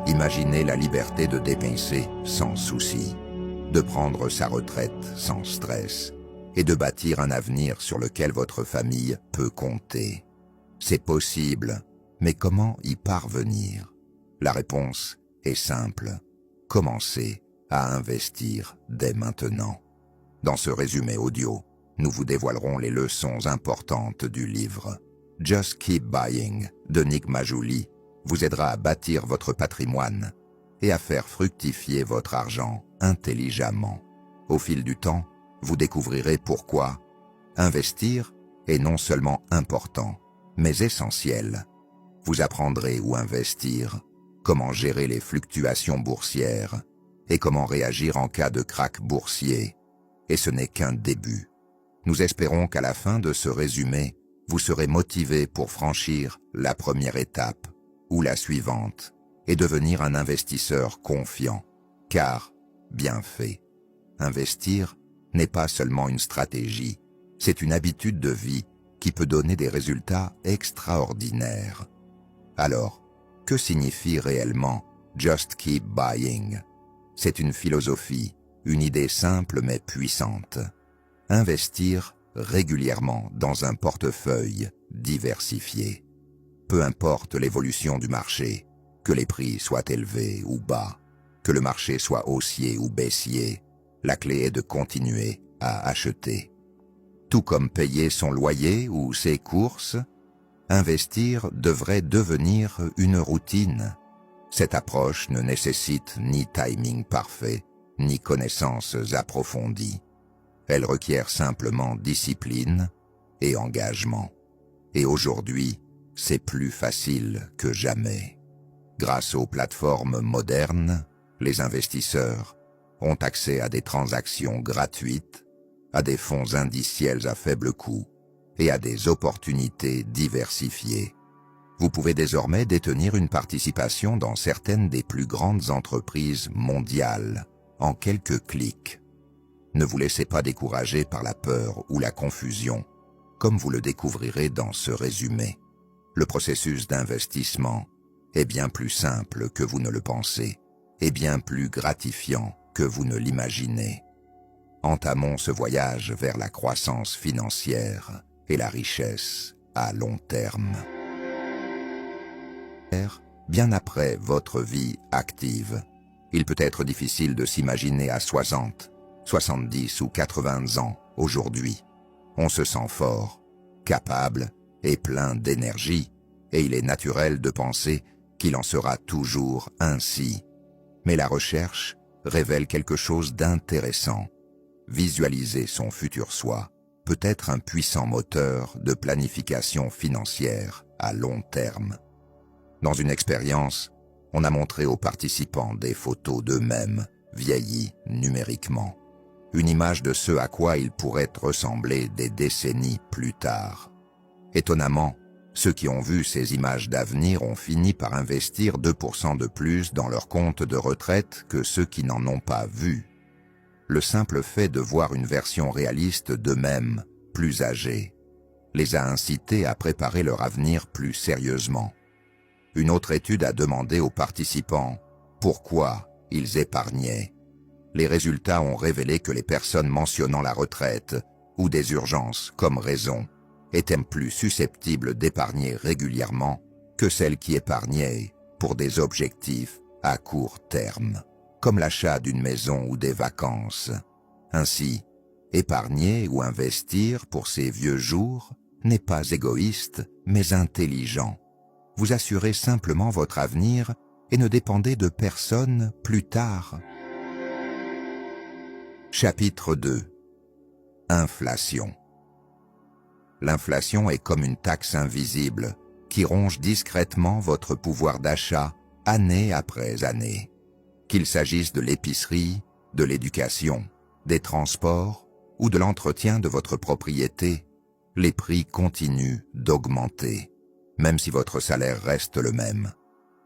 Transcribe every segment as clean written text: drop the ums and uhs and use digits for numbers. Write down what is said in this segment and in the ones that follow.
Imaginez la liberté de dépenser sans souci, de prendre sa retraite sans stress et de bâtir un avenir sur lequel votre famille peut compter. C'est possible, mais comment y parvenir? La réponse est simple. Commencez à investir dès maintenant. Dans ce résumé audio, nous vous dévoilerons les leçons importantes du livre. Just Keep Buying de Nick Maggiulli vous aidera à bâtir votre patrimoine et à faire fructifier votre argent intelligemment. Au fil du temps, vous découvrirez pourquoi investir est non seulement important, mais essentiel. Vous apprendrez où investir, comment gérer les fluctuations boursières et comment réagir en cas de krach boursier. Et ce n'est qu'un début. Nous espérons qu'à la fin de ce résumé, vous serez motivé pour franchir la première étape ou la suivante et devenir un investisseur confiant. Car, bien fait, investir n'est pas seulement une stratégie, c'est une habitude de vie qui peut donner des résultats extraordinaires. Alors, que signifie réellement Just Keep Buying? C'est une philosophie, une idée simple mais puissante. Investir régulièrement dans un portefeuille diversifié. Peu importe l'évolution du marché, que les prix soient élevés ou bas, que le marché soit haussier ou baissier, la clé est de continuer à acheter. Tout comme payer son loyer ou ses courses, investir devrait devenir une routine. Cette approche ne nécessite ni timing parfait, ni connaissances approfondies. Elle requiert simplement discipline et engagement. Et aujourd'hui, c'est plus facile que jamais. Grâce aux plateformes modernes, les investisseurs ont accès à des transactions gratuites, à des fonds indiciels à faible coût et à des opportunités diversifiées. Vous pouvez désormais détenir une participation dans certaines des plus grandes entreprises mondiales en quelques clics. Ne vous laissez pas décourager par la peur ou la confusion, comme vous le découvrirez dans ce résumé. Le processus d'investissement est bien plus simple que vous ne le pensez et bien plus gratifiant que vous ne l'imaginez. Entamons ce voyage vers la croissance financière et la richesse à long terme. Bien après votre vie active, il peut être difficile de s'imaginer à 60, 70 ou 80 ans aujourd'hui. On se sent fort, capable et plein d'énergie, et il est naturel de penser qu'il en sera toujours ainsi. Mais la recherche révèle quelque chose d'intéressant. Visualiser son futur soi peut être un puissant moteur de planification financière à long terme. Dans une expérience, on a montré aux participants des photos d'eux-mêmes, vieillis numériquement. Une image de ce à quoi ils pourraient ressembler des décennies plus tard. Étonnamment, ceux qui ont vu ces images d'avenir ont fini par investir 2% de plus dans leur compte de retraite que ceux qui n'en ont pas vu. Le simple fait de voir une version réaliste d'eux-mêmes, plus âgés, les a incités à préparer leur avenir plus sérieusement. Une autre étude a demandé aux participants pourquoi ils épargnaient. Les résultats ont révélé que les personnes mentionnant la retraite ou des urgences comme raison étaient plus susceptibles d'épargner régulièrement que celles qui épargnaient pour des objectifs à court terme, comme l'achat d'une maison ou des vacances. Ainsi, épargner ou investir pour ces vieux jours n'est pas égoïste, mais intelligent. Vous assurez simplement votre avenir et ne dépendez de personne plus tard. Chapitre 2. Inflation. L'inflation est comme une taxe invisible qui ronge discrètement votre pouvoir d'achat année après année. Qu'il s'agisse de l'épicerie, de l'éducation, des transports ou de l'entretien de votre propriété, les prix continuent d'augmenter, même si votre salaire reste le même.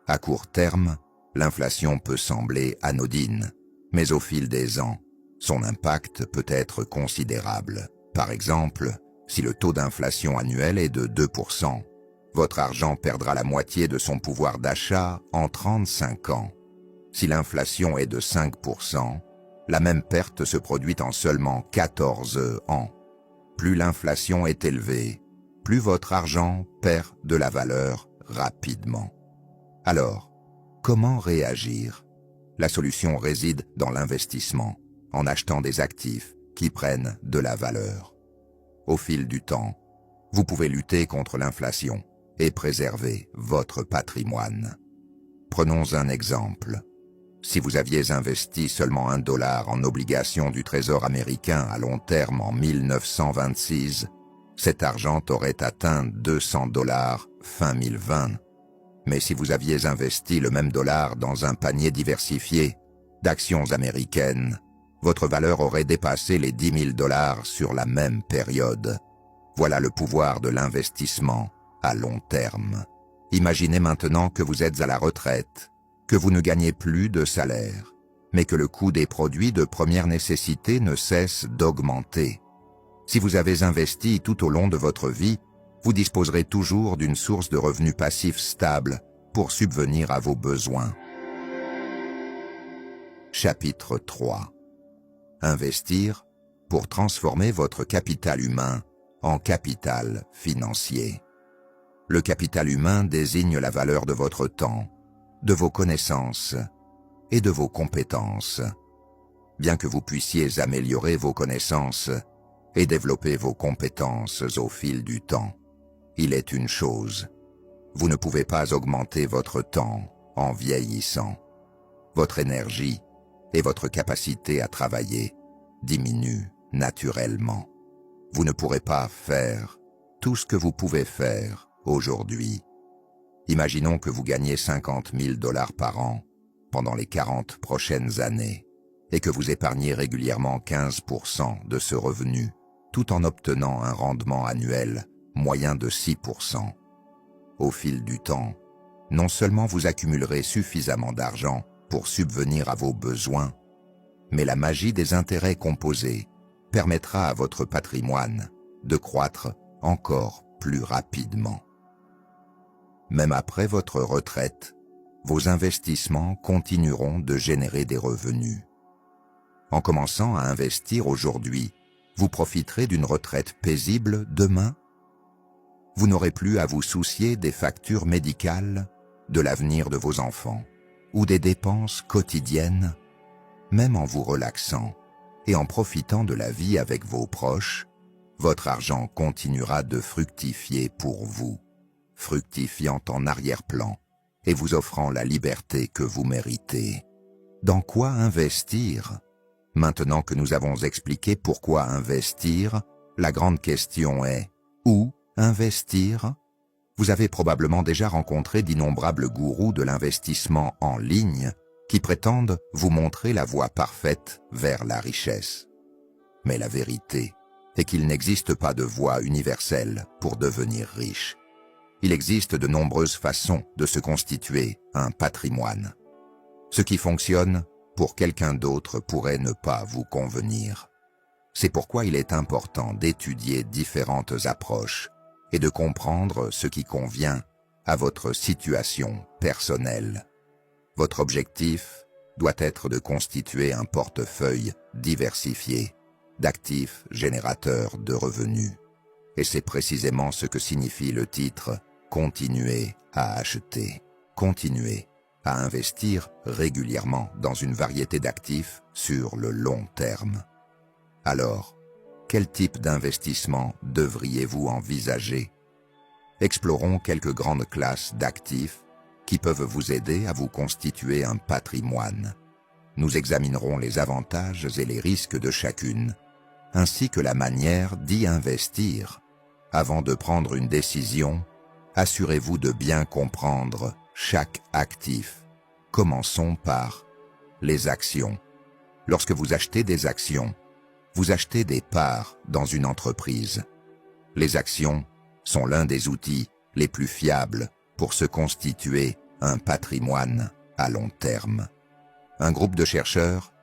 À court terme, l'inflation peut sembler anodine, mais au fil des ans, son impact peut être considérable. Par exemple, si le taux d'inflation annuel est de 2%, Votre argent perdra la moitié de son pouvoir d'achat en 35 ans. Si l'inflation est de 5%, la même perte se produit en seulement 14 ans. Plus l'inflation est élevée, plus votre argent perd de la valeur rapidement. Alors, comment réagir? La solution réside dans l'investissement, en achetant des actifs qui prennent de la valeur. Au fil du temps, vous pouvez lutter contre l'inflation et préserver votre patrimoine. Prenons un exemple. Si vous aviez investi seulement $1 en obligations du Trésor américain à long terme en 1926, cet argent aurait atteint $200 fin 2020. Mais si vous aviez investi le même dollar dans un panier diversifié d'actions américaines, votre valeur aurait dépassé les $10 000 sur la même période. Voilà le pouvoir de l'investissement à long terme. Imaginez maintenant que vous êtes à la retraite, que vous ne gagnez plus de salaire, mais que le coût des produits de première nécessité ne cesse d'augmenter. Si vous avez investi tout au long de votre vie, vous disposerez toujours d'une source de revenus passifs stable pour subvenir à vos besoins. Chapitre 3. Investir pour transformer votre capital humain en capital financier. Le capital humain désigne la valeur de votre temps, de vos connaissances et de vos compétences. Bien que vous puissiez améliorer vos connaissances et développer vos compétences au fil du temps, il est une chose, vous ne pouvez pas augmenter votre temps en vieillissant. Votre énergie et votre capacité à travailler diminuent naturellement. Vous ne pourrez pas faire tout ce que vous pouvez faire aujourd'hui. Imaginons que vous gagnez $50 000 par an pendant les 40 prochaines années et que vous épargnez régulièrement 15% de ce revenu tout en obtenant un rendement annuel moyen de 6%. Au fil du temps, non seulement vous accumulerez suffisamment d'argent pour subvenir à vos besoins, mais la magie des intérêts composés permettra à votre patrimoine de croître encore plus rapidement. Même après votre retraite, vos investissements continueront de générer des revenus. En commençant à investir aujourd'hui, vous profiterez d'une retraite paisible demain. Vous n'aurez plus à vous soucier des factures médicales, de l'avenir de vos enfants ou des dépenses quotidiennes. Même en vous relaxant et en profitant de la vie avec vos proches, votre argent continuera de fructifier pour vous, fructifiant en arrière-plan et vous offrant la liberté que vous méritez. Dans quoi investir? Maintenant que nous avons expliqué pourquoi investir, la grande question est « Où investir ?» Vous avez probablement déjà rencontré d'innombrables gourous de l'investissement en ligne qui prétendent vous montrer la voie parfaite vers la richesse. Mais la vérité est qu'il n'existe pas de voie universelle pour devenir riche. Il existe de nombreuses façons de se constituer un patrimoine. Ce qui fonctionne pour quelqu'un d'autre pourrait ne pas vous convenir. C'est pourquoi il est important d'étudier différentes approches et de comprendre ce qui convient à votre situation personnelle. Votre objectif doit être de constituer un portefeuille diversifié d'actifs générateurs de revenus. Et c'est précisément ce que signifie le titre « Continuer à acheter ». Continuer à investir régulièrement dans une variété d'actifs sur le long terme. Alors, quel type d'investissement devriez-vous envisager? Explorons quelques grandes classes d'actifs qui peuvent vous aider à vous constituer un patrimoine. Nous examinerons les avantages et les risques de chacune, ainsi que la manière d'y investir. Avant de prendre une décision, assurez-vous de bien comprendre chaque actif. Commençons par les actions. Lorsque vous achetez des actions, vous achetez des parts dans une entreprise. Les actions sont l'un des outils les plus fiables pour se constituer un patrimoine à long terme. Un groupe de chercheurs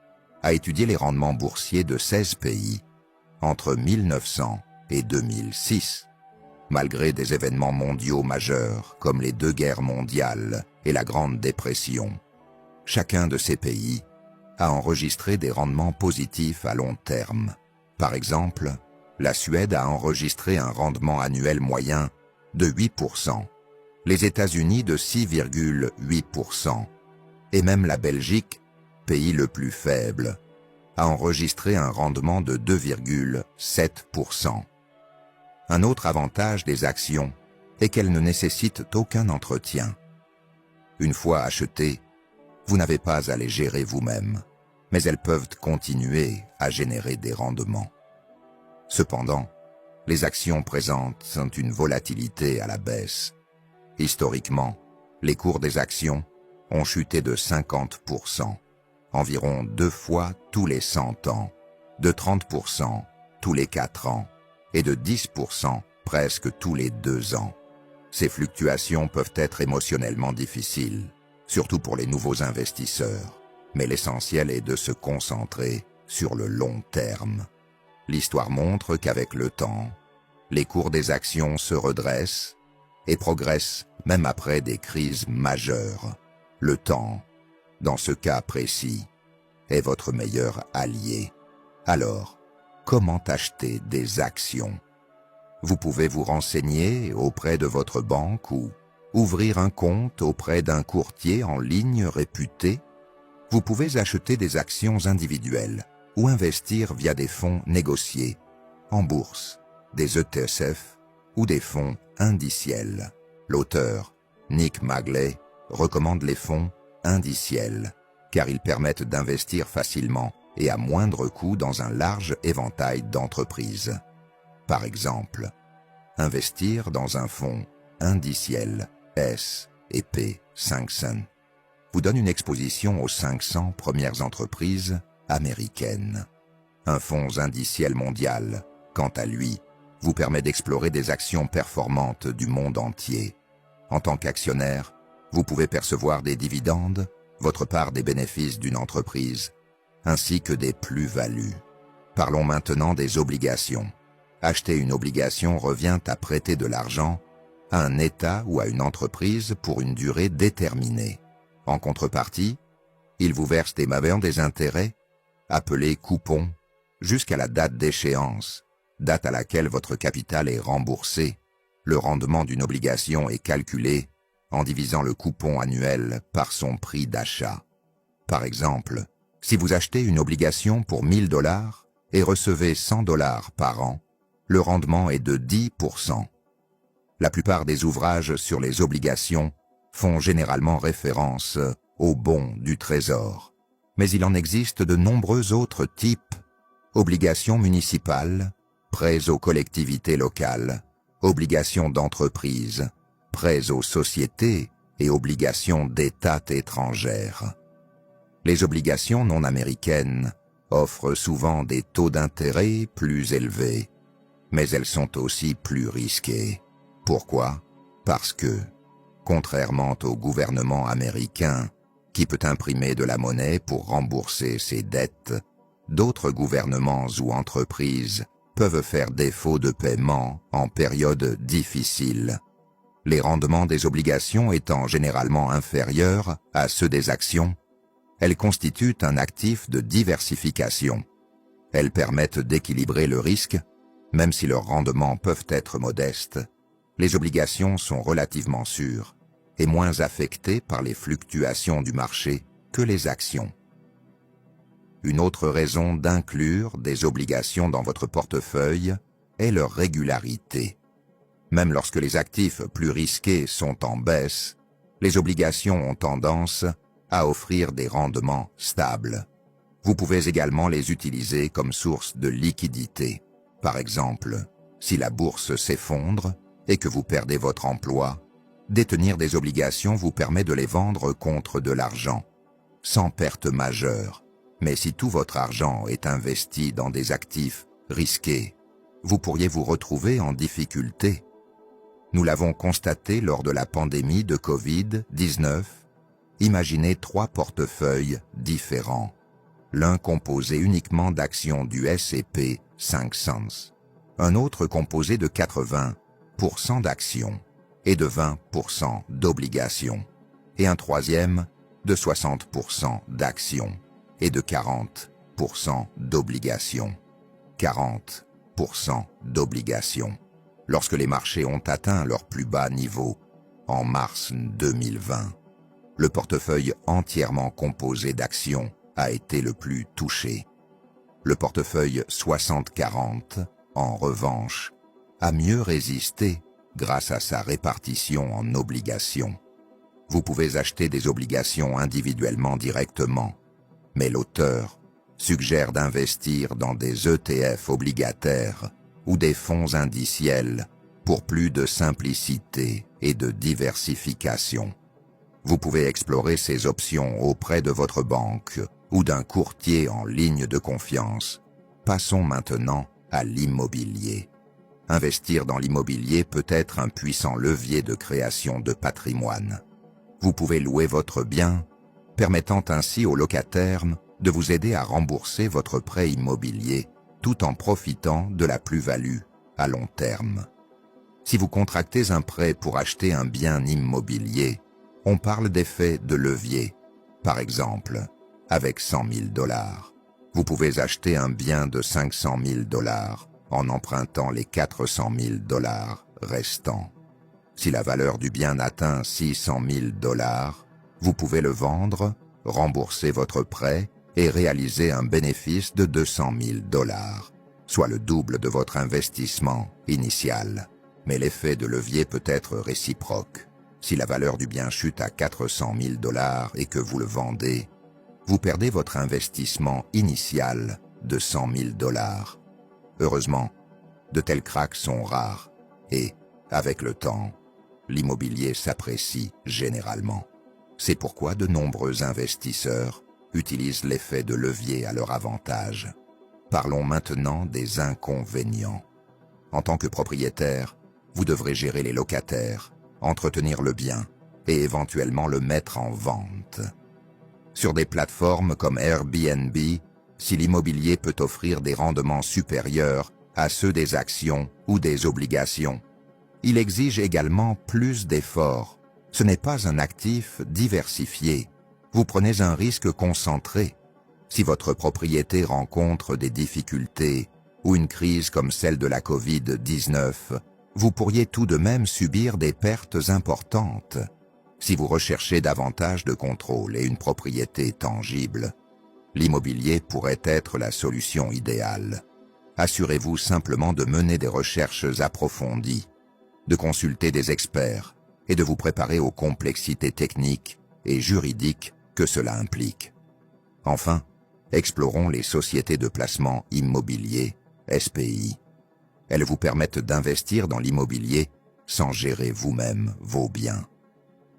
a étudié les rendements boursiers de 16 pays entre 1900 et 2006. malgré des événements mondiaux majeurs comme les 2 guerres mondiales et la Grande Dépression. Chacun de ces pays a enregistré des rendements positifs à long terme. Par exemple, la Suède a enregistré un rendement annuel moyen de 8%, les États-Unis de 6,8%, et même la Belgique, pays le plus faible, a enregistré un rendement de 2,7%. Un autre avantage des actions est qu'elles ne nécessitent aucun entretien. Une fois achetées, vous n'avez pas à les gérer vous-même, mais elles peuvent continuer à générer des rendements. Cependant, les actions présentent une volatilité à la baisse. Historiquement, les cours des actions ont chuté de 50%, environ 2 fois tous les 100 ans, de 30% tous les 4 ans et de 10% presque tous les 2 ans. Ces fluctuations peuvent être émotionnellement difficiles, surtout pour les nouveaux investisseurs, mais l'essentiel est de se concentrer sur le long terme. L'histoire montre qu'avec le temps, les cours des actions se redressent et progressent même après des crises majeures. Le temps, dans ce cas précis, est votre meilleur allié. Alors, comment acheter des actions? Vous pouvez vous renseigner auprès de votre banque ou ouvrir un compte auprès d'un courtier en ligne réputé. Vous pouvez acheter des actions individuelles ou investir via des fonds négociés, en bourse, des ETF ou des fonds indiciels. L'auteur, Nick Magley, recommande les fonds indiciels, car ils permettent d'investir facilement et à moindre coût dans un large éventail d'entreprises. Par exemple, investir dans un fonds indiciel S&P 500 vous donne une exposition aux 500 premières entreprises américaines. Un fonds indiciel mondial, quant à lui, vous permet d'explorer des actions performantes du monde entier. En tant qu'actionnaire, vous pouvez percevoir des dividendes, votre part des bénéfices d'une entreprise, ainsi que des plus-values. Parlons maintenant des obligations. Acheter une obligation revient à prêter de l'argent à un État ou à une entreprise pour une durée déterminée. En contrepartie, il vous verse des intérêts, appelés coupons, jusqu'à la date d'échéance, date à laquelle votre capital est remboursé. Le rendement d'une obligation est calculé en divisant le coupon annuel par son prix d'achat. Par exemple, si vous achetez une obligation pour 1 000 $ et recevez 100 $ par an, le rendement est de 10%. La plupart des ouvrages sur les obligations font généralement référence aux bons du Trésor. Mais il en existe de nombreux autres types: obligations municipales, prêts aux collectivités locales, obligations d'entreprise, prêts aux sociétés et obligations d'États étrangères. Les obligations non américaines offrent souvent des taux d'intérêt plus élevés, mais elles sont aussi plus risquées. Pourquoi? Parce que, contrairement au gouvernement américain, qui peut imprimer de la monnaie pour rembourser ses dettes, d'autres gouvernements ou entreprises peuvent faire défaut de paiement en période difficile. Les rendements des obligations étant généralement inférieurs à ceux des actions, elles constituent un actif de diversification. Elles permettent d'équilibrer le risque, même si leurs rendements peuvent être modestes. Les obligations sont relativement sûres et moins affectées par les fluctuations du marché que les actions. Une autre raison d'inclure des obligations dans votre portefeuille est leur régularité. Même lorsque les actifs plus risqués sont en baisse, les obligations ont tendance à offrir des rendements stables. Vous pouvez également les utiliser comme source de liquidité. Par exemple, si la bourse s'effondre et que vous perdez votre emploi, détenir des obligations vous permet de les vendre contre de l'argent, sans perte majeure. Mais si tout votre argent est investi dans des actifs risqués, vous pourriez vous retrouver en difficulté. Nous l'avons constaté lors de la pandémie de Covid-19. Imaginez 3 portefeuilles différents. L'un composé uniquement d'actions du S&P 500, un autre composé de 80% 30% d'actions et de 20% d'obligations, et un troisième de 60% d'actions et de 40% d'obligations. 40% d'obligations. Lorsque les marchés ont atteint leur plus bas niveau, en mars 2020, le portefeuille entièrement composé d'actions a été le plus touché. Le portefeuille 60-40, en revanche, a mieux résisté grâce à sa répartition en obligations. Vous pouvez acheter des obligations individuellement directement, mais l'auteur suggère d'investir dans des ETF obligataires ou des fonds indiciels pour plus de simplicité et de diversification. Vous pouvez explorer ces options auprès de votre banque ou d'un courtier en ligne de confiance. Passons maintenant à l'immobilier. Investir dans l'immobilier peut être un puissant levier de création de patrimoine. Vous pouvez louer votre bien, permettant ainsi aux locataires de vous aider à rembourser votre prêt immobilier tout en profitant de la plus-value à long terme. Si vous contractez un prêt pour acheter un bien immobilier, on parle d'effet de levier. Par exemple, avec 100 000 $, vous pouvez acheter un bien de 500 000 $ en empruntant les 400 000 $ restants. Si la valeur du bien atteint 600 000 $, vous pouvez le vendre, rembourser votre prêt et réaliser un bénéfice de 200 000 $, soit le double de votre investissement initial. Mais l'effet de levier peut être réciproque. Si la valeur du bien chute à 400 000 $ et que vous le vendez, vous perdez votre investissement initial de 100 000 $. Heureusement, de tels cracks sont rares et, avec le temps, l'immobilier s'apprécie généralement. C'est pourquoi de nombreux investisseurs utilisent l'effet de levier à leur avantage. Parlons maintenant des inconvénients. En tant que propriétaire, vous devrez gérer les locataires, entretenir le bien et éventuellement le mettre en vente. Sur des plateformes comme Airbnb, si l'immobilier peut offrir des rendements supérieurs à ceux des actions ou des obligations, il exige également plus d'efforts. Ce n'est pas un actif diversifié. Vous prenez un risque concentré. Si votre propriété rencontre des difficultés ou une crise comme celle de la Covid-19, vous pourriez tout de même subir des pertes importantes. Si vous recherchez davantage de contrôle et une propriété tangible, l'immobilier pourrait être la solution idéale. Assurez-vous simplement de mener des recherches approfondies, de consulter des experts et de vous préparer aux complexités techniques et juridiques que cela implique. Enfin, explorons les sociétés de placement immobilier, SPI. Elles vous permettent d'investir dans l'immobilier sans gérer vous-même vos biens.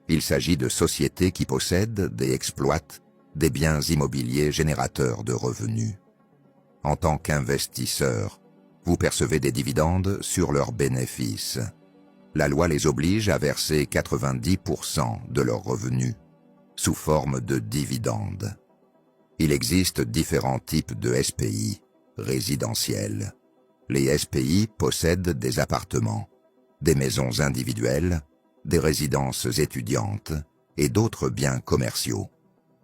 Il s'agit de sociétés qui possèdent et exploitent des biens immobiliers générateurs de revenus. En tant qu'investisseur, vous percevez des dividendes sur leurs bénéfices. La loi les oblige à verser 90% de leurs revenus sous forme de dividendes. Il existe différents types de SPI résidentiels. Les SPI possèdent des appartements, des maisons individuelles, des résidences étudiantes et d'autres biens commerciaux.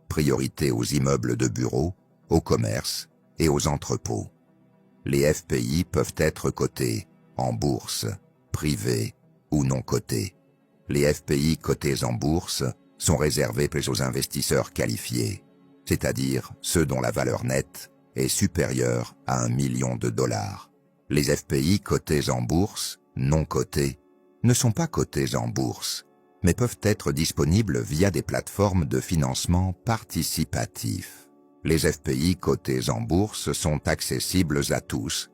Priorité aux immeubles de bureaux, aux commerces et aux entrepôts. Les FPI peuvent être cotés en bourse, privés ou non cotés. Les FPI cotés en bourse sont réservés aux investisseurs qualifiés, c'est-à-dire ceux dont la valeur nette est supérieure à 1 million de $. Les FPI cotés en bourse, non cotés, ne sont pas cotés en bourse, mais peuvent être disponibles via des plateformes de financement participatif. Les FPI cotés en bourse sont accessibles à tous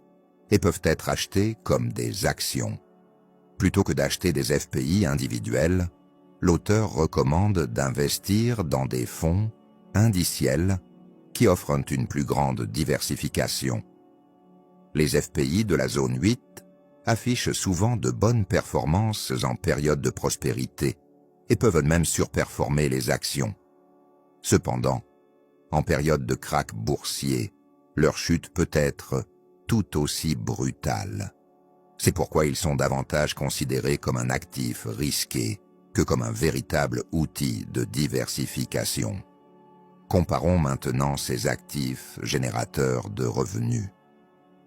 et peuvent être achetés comme des actions. Plutôt que d'acheter des FPI individuels, l'auteur recommande d'investir dans des fonds indiciels qui offrent une plus grande diversification. Les FPI de la zone 8 affichent souvent de bonnes performances en période de prospérité et peuvent même surperformer les actions. Cependant, en période de krach boursier, leur chute peut être tout aussi brutale. C'est pourquoi ils sont davantage considérés comme un actif risqué que comme un véritable outil de diversification. Comparons maintenant ces actifs générateurs de revenus.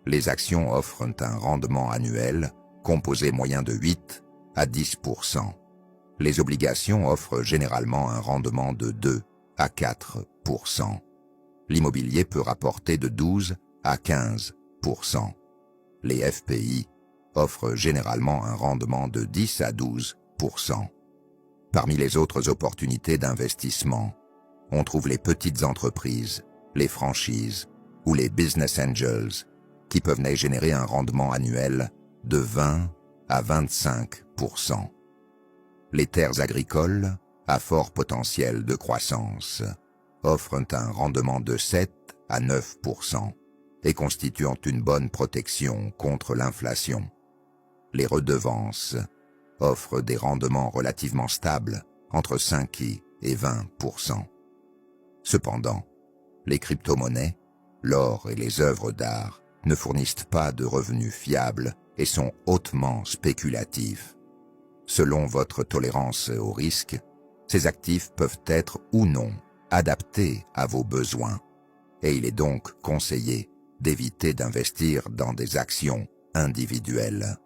Les actions offrent un rendement annuel composé moyen de 8 à 10%. Les obligations offrent généralement un rendement de 2 à 4%. L'immobilier peut rapporter de 12 à 15%. Les FPI offrent généralement un rendement de 10 à 12%. Parmi les autres opportunités d'investissement, on trouve les petites entreprises, les franchises ou les business angels qui peuvent générer un rendement annuel de 20 à 25%. Les terres agricoles, à fort potentiel de croissance, offrent un rendement de 7 à 9% et constituant une bonne protection contre l'inflation. Les redevances offrent des rendements relativement stables, entre 5 et 20%. Cependant, les crypto-monnaies, l'or et les œuvres d'art ne fournissent pas de revenus fiables et sont hautement spéculatifs. Selon votre tolérance au risque, ces actifs peuvent être ou non adaptés à vos besoins, et il est donc conseillé d'éviter d'investir dans des actions individuelles.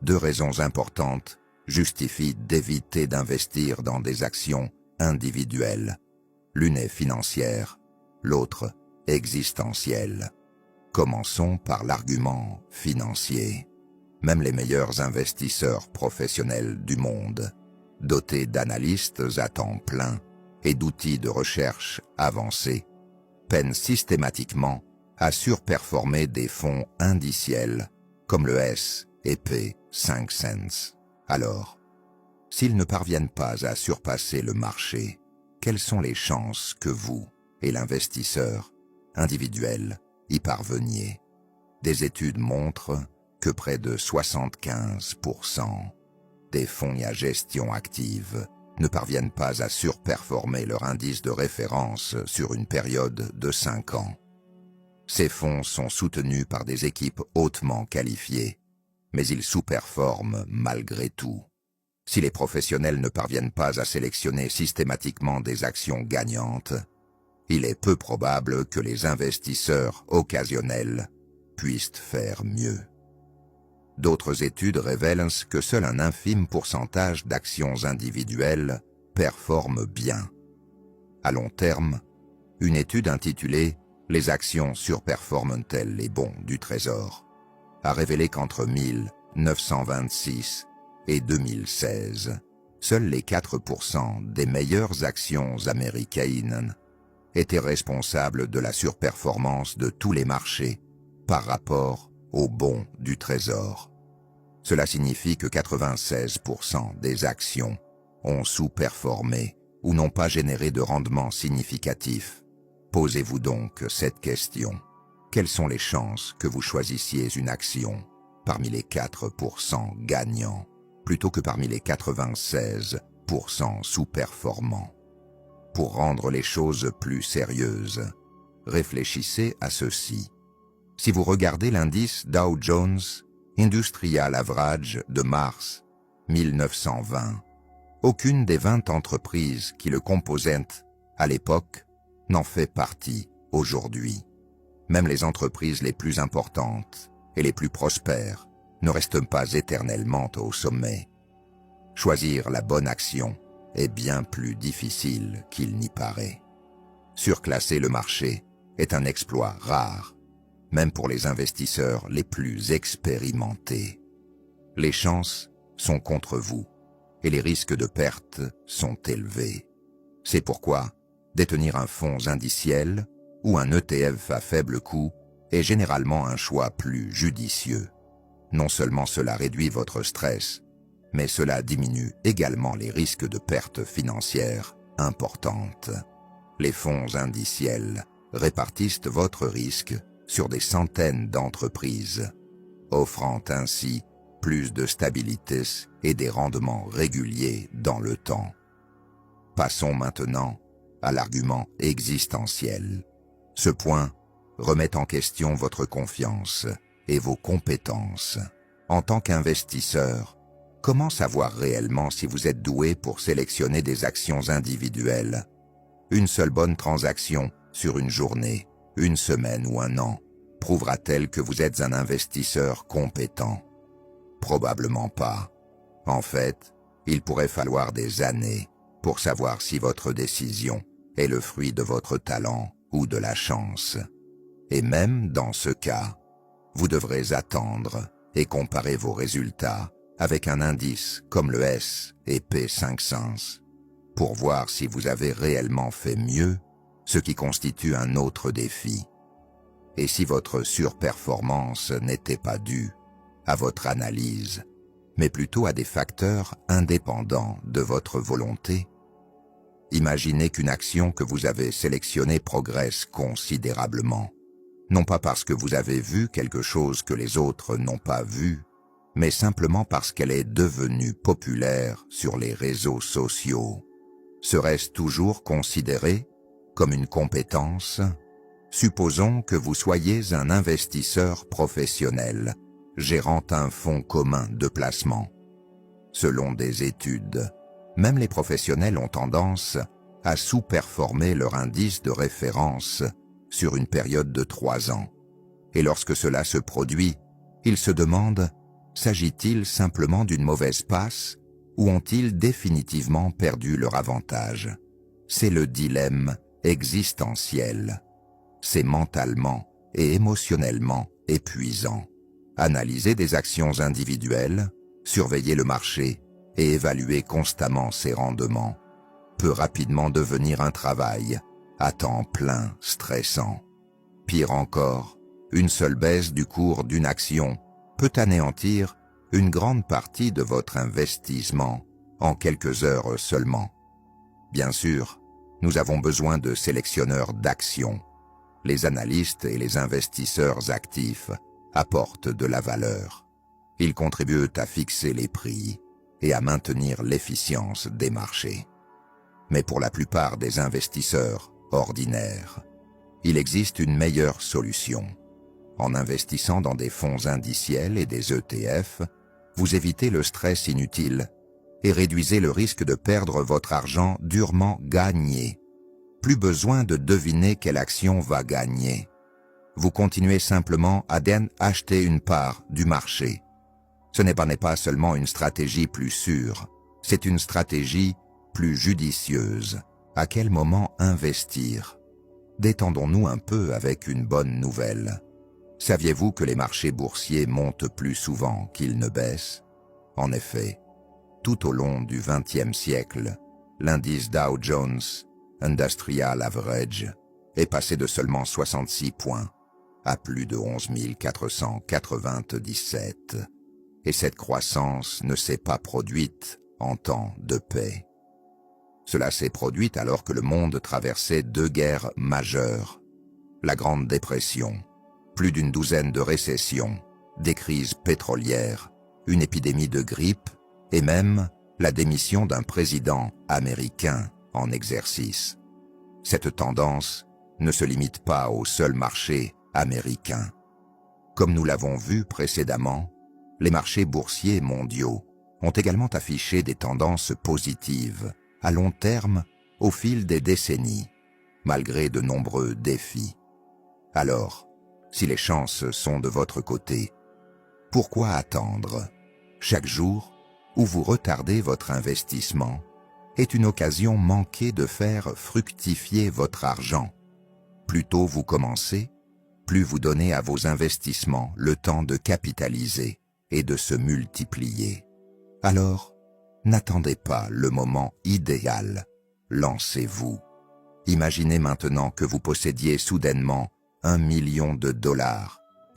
2 raisons importantes justifient d'éviter d'investir dans des actions individuelles. L'une est financière, l'autre existentielle. Commençons par l'argument financier. Même les meilleurs investisseurs professionnels du monde, dotés d'analystes à temps plein et d'outils de recherche avancés, peinent systématiquement à surperformer des fonds indiciels comme le S&P 500. Alors, s'ils ne parviennent pas à surpasser le marché, quelles sont les chances que vous et l'investisseur individuel y parveniez? Des études montrent que près de 75% des fonds à gestion active ne parviennent pas à surperformer leur indice de référence sur une période de 5 ans. Ces fonds sont soutenus par des équipes hautement qualifiées, mais ils sous-performent malgré tout. Si les professionnels ne parviennent pas à sélectionner systématiquement des actions gagnantes, il est peu probable que les investisseurs occasionnels puissent faire mieux. D'autres études révèlent que seul un infime pourcentage d'actions individuelles performe bien. À long terme, une étude intitulée « Les actions surperforment-elles les bons du Trésor ?» a révélé qu'entre 1926 et 2016, seuls les 4% des meilleures actions américaines étaient responsables de la surperformance de tous les marchés par rapport aux bons du Trésor. Cela signifie que 96% des actions ont sous-performé ou n'ont pas généré de rendement significatif. Posez-vous donc cette question. Quelles sont les chances que vous choisissiez une action parmi les 4% gagnants plutôt que parmi les 96% sous-performants? Pour rendre les choses plus sérieuses, réfléchissez à ceci. Si vous regardez l'indice Dow Jones Industrial Average de mars 1920, aucune des 20 entreprises qui le composaient à l'époque n'en fait partie aujourd'hui. Même les entreprises les plus importantes et les plus prospères ne restent pas éternellement au sommet. Choisir la bonne action est bien plus difficile qu'il n'y paraît. Surclasser le marché est un exploit rare, même pour les investisseurs les plus expérimentés. Les chances sont contre vous et les risques de perte sont élevés. C'est pourquoi détenir un fonds indiciel ou un ETF à faible coût est généralement un choix plus judicieux. Non seulement cela réduit votre stress, mais cela diminue également les risques de pertes financières importantes. Les fonds indiciels répartissent votre risque sur des centaines d'entreprises, offrant ainsi plus de stabilité et des rendements réguliers dans le temps. Passons maintenant à l'argument existentiel. Ce point remet en question votre confiance et vos compétences. En tant qu'investisseur, comment savoir réellement si vous êtes doué pour sélectionner des actions individuelles? Une seule bonne transaction sur une journée, une semaine ou un an prouvera-t-elle que vous êtes un investisseur compétent? Probablement pas. En fait, il pourrait falloir des années pour savoir si votre décision est le fruit de votre talent ou de la chance. Et même dans ce cas, vous devrez attendre et comparer vos résultats avec un indice comme le S&P 500 pour voir si vous avez réellement fait mieux, ce qui constitue un autre défi. Et si votre surperformance n'était pas due à votre analyse, mais plutôt à des facteurs indépendants de votre volonté? Imaginez qu'une action que vous avez sélectionnée progresse considérablement, non pas parce que vous avez vu quelque chose que les autres n'ont pas vu, mais simplement parce qu'elle est devenue populaire sur les réseaux sociaux. Serait-ce toujours considéré comme une compétence? Supposons que vous soyez un investisseur professionnel, gérant un fonds commun de placement. Selon des études, même les professionnels ont tendance à sous-performer leur indice de référence sur une période de 3 ans. Et lorsque cela se produit, ils se demandent, s'agit-il simplement d'une mauvaise passe ou ont-ils définitivement perdu leur avantage? C'est le dilemme existentiel. C'est mentalement et émotionnellement épuisant. Analyser des actions individuelles, surveiller le marché et évaluer constamment ses rendements peut rapidement devenir un travail à temps plein stressant. Pire encore, une seule baisse du cours d'une action peut anéantir une grande partie de votre investissement en quelques heures seulement. Bien sûr, nous avons besoin de sélectionneurs d'actions. Les analystes et les investisseurs actifs apportent de la valeur. Ils contribuent à fixer les prix et à maintenir l'efficience des marchés. Mais pour la plupart des investisseurs ordinaires, il existe une meilleure solution. En investissant dans des fonds indiciels et des ETF, vous évitez le stress inutile et réduisez le risque de perdre votre argent durement gagné. Plus besoin de deviner quelle action va gagner. Vous continuez simplement à acheter une part du marché. Ce n'est pas seulement une stratégie plus sûre, c'est une stratégie plus judicieuse. À quel moment investir? Détendons-nous un peu avec une bonne nouvelle. Saviez-vous que les marchés boursiers montent plus souvent qu'ils ne baissent? En effet, tout au long du XXe siècle, l'indice Dow Jones Industrial Average est passé de seulement 66 points à plus de 11 497. Et cette croissance ne s'est pas produite en temps de paix. Cela s'est produit alors que le monde traversait 2 guerres majeures, la Grande Dépression, plus d'une douzaine de récessions, des crises pétrolières, une épidémie de grippe et même la démission d'un président américain en exercice. Cette tendance ne se limite pas au seul marché américain. Comme nous l'avons vu précédemment, les marchés boursiers mondiaux ont également affiché des tendances positives à long terme au fil des décennies, malgré de nombreux défis. Alors, si les chances sont de votre côté, pourquoi attendre? Chaque jour où vous retardez votre investissement est une occasion manquée de faire fructifier votre argent. Plus tôt vous commencez, plus vous donnez à vos investissements le temps de capitaliser et de se multiplier. Alors, n'attendez pas le moment idéal, lancez-vous. Imaginez maintenant que vous possédiez soudainement $1 million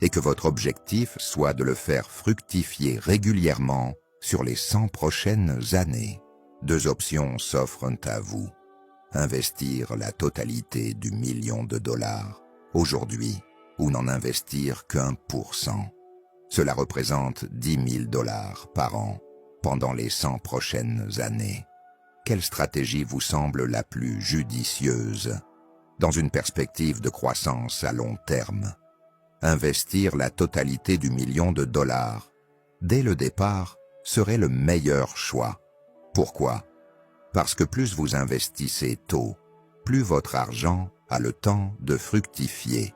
et que votre objectif soit de le faire fructifier régulièrement sur les 100 prochaines années. 2 options s'offrent à vous. Investir la totalité du $1 million aujourd'hui ou n'en investir qu'1%. Cela représente $10 000 par an pendant les 100 prochaines années. Quelle stratégie vous semble la plus judicieuse dans une perspective de croissance à long terme? Investir la totalité du $1 million dès le départ, serait le meilleur choix. Pourquoi? Parce que plus vous investissez tôt, plus votre argent a le temps de fructifier.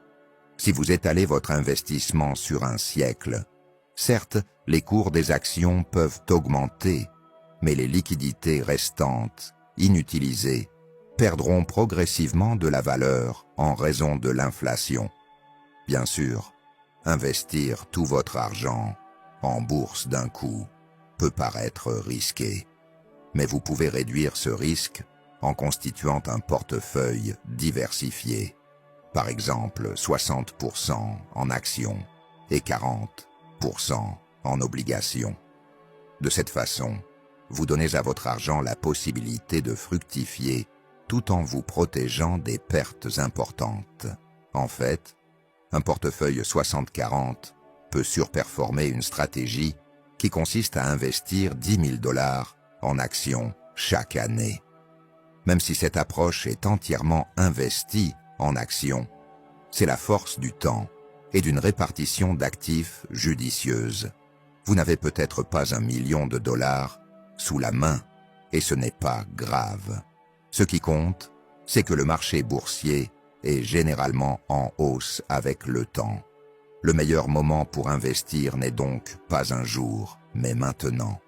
Si vous étalez votre investissement sur un siècle, certes, les cours des actions peuvent augmenter, mais les liquidités restantes, inutilisées, perdront progressivement de la valeur en raison de l'inflation. Bien sûr, investir tout votre argent en bourse d'un coup peut paraître risqué, mais vous pouvez réduire ce risque en constituant un portefeuille diversifié. Par exemple, 60% en actions et 40% en obligations. De cette façon, vous donnez à votre argent la possibilité de fructifier tout en vous protégeant des pertes importantes. En fait, un portefeuille 60-40 peut surperformer une stratégie qui consiste à investir 10 000 $ en actions chaque année. Même si cette approche est entièrement investie en actions, c'est la force du temps et d'une répartition d'actifs judicieuse. Vous n'avez peut-être pas $1 million sous la main, et ce n'est pas grave. Ce qui compte, c'est que le marché boursier est généralement en hausse avec le temps. Le meilleur moment pour investir n'est donc pas un jour, mais maintenant.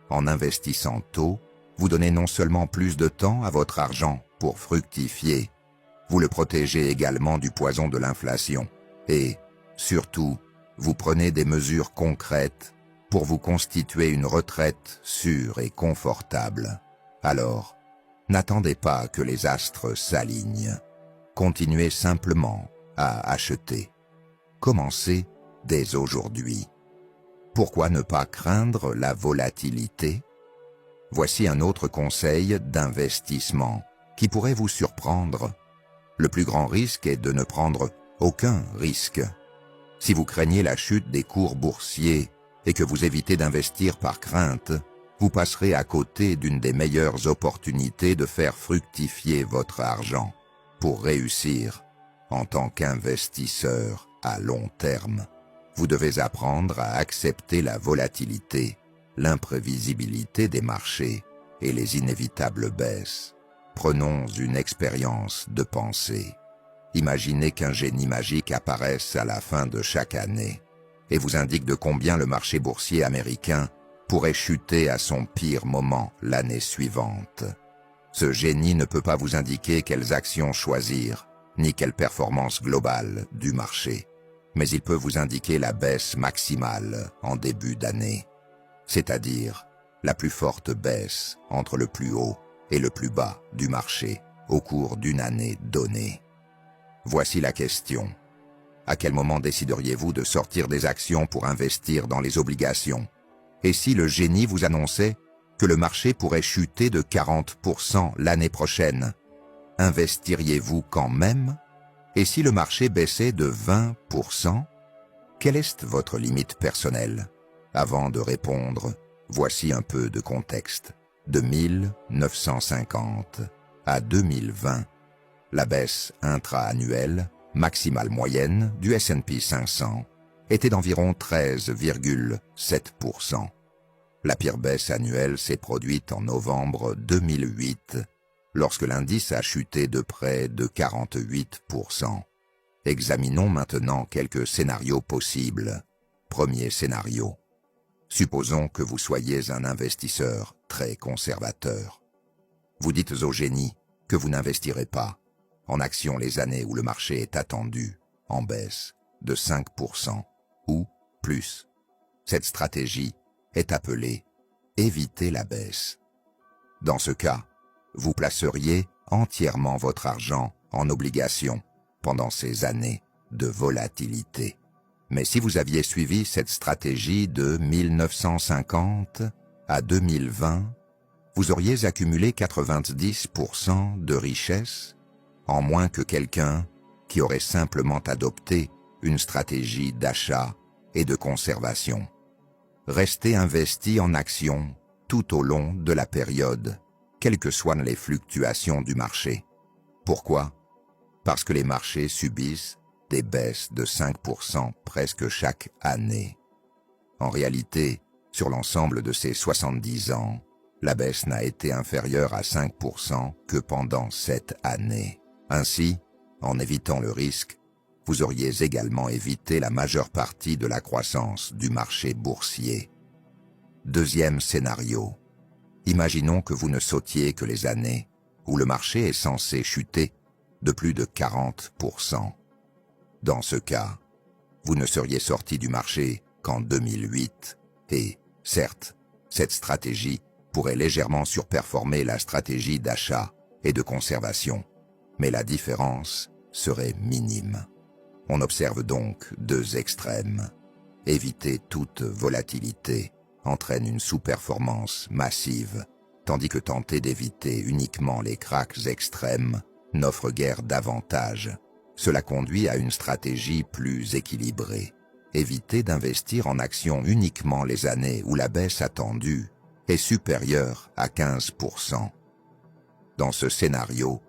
En investissant tôt, vous donnez non seulement plus de temps à votre argent pour fructifier, vous le protégez également du poison de l'inflation et, surtout, vous prenez des mesures concrètes pour vous constituer une retraite sûre et confortable. Alors, n'attendez pas que les astres s'alignent. Continuez simplement à acheter. Commencez dès aujourd'hui. Pourquoi ne pas craindre la volatilité? Voici un autre conseil d'investissement qui pourrait vous surprendre. Le plus grand risque est de ne prendre aucun risque. Si vous craignez la chute des cours boursiers et que vous évitez d'investir par crainte, vous passerez à côté d'une des meilleures opportunités de faire fructifier votre argent. Pour réussir, en tant qu'investisseur à long terme, vous devez apprendre à accepter la volatilité, l'imprévisibilité des marchés et les inévitables baisses. Prenons une expérience de pensée. Imaginez qu'un génie magique apparaisse à la fin de chaque année et vous indique de combien le marché boursier américain pourrait chuter à son pire moment l'année suivante. Ce génie ne peut pas vous indiquer quelles actions choisir, ni quelle performance globale du marché, mais il peut vous indiquer la baisse maximale en début d'année, c'est-à-dire la plus forte baisse entre le plus haut et le plus bas du marché au cours d'une année donnée. Voici la question. À quel moment décideriez-vous de sortir des actions pour investir dans les obligations? Et si le génie vous annonçait que le marché pourrait chuter de 40% l'année prochaine, investiriez-vous quand même? Et si le marché baissait de 20%, quelle est votre limite personnelle? Avant de répondre, voici un peu de contexte. De 1950 à 2020, la baisse intra-annuelle, maximale moyenne du S&P 500, était d'environ 13,7%. La pire baisse annuelle s'est produite en novembre 2008, lorsque l'indice a chuté de près de 48%. Examinons maintenant quelques scénarios possibles. Premier scénario. Supposons que vous soyez un investisseur très conservateur. Vous dites au génie que vous n'investirez pas en actions les années où le marché est attendu en baisse de 5% ou plus. Cette stratégie est appelée « éviter la baisse ». Dans ce cas, vous placeriez entièrement votre argent en obligations pendant ces années de volatilité. Mais si vous aviez suivi cette stratégie de 1950 à 2020, vous auriez accumulé 90% de richesse en moins que quelqu'un qui aurait simplement adopté une stratégie d'achat et de conservation. Restez investi en actions tout au long de la période, quelles que soient les fluctuations du marché. Pourquoi? Parce que les marchés subissent des baisses de 5% presque chaque année. En réalité, Sur l'ensemble de ces 70 ans, la baisse n'a été inférieure à 5% que pendant 7 années. Ainsi, en évitant le risque, vous auriez également évité la majeure partie de la croissance du marché boursier. Deuxième scénario. Imaginons que vous ne sautiez que les années où le marché est censé chuter de plus de 40%. Dans ce cas, vous ne seriez sorti du marché qu'en 2008 et, certes, cette stratégie pourrait légèrement surperformer la stratégie d'achat et de conservation, mais la différence serait minime. On observe donc deux extrêmes. Éviter toute volatilité entraîne une sous-performance massive, tandis que tenter d'éviter uniquement les cracks extrêmes n'offre guère d'avantages. Cela conduit à une stratégie plus équilibrée. Éviter d'investir en actions uniquement les années où la baisse attendue est supérieure à 15%. Dans ce scénario,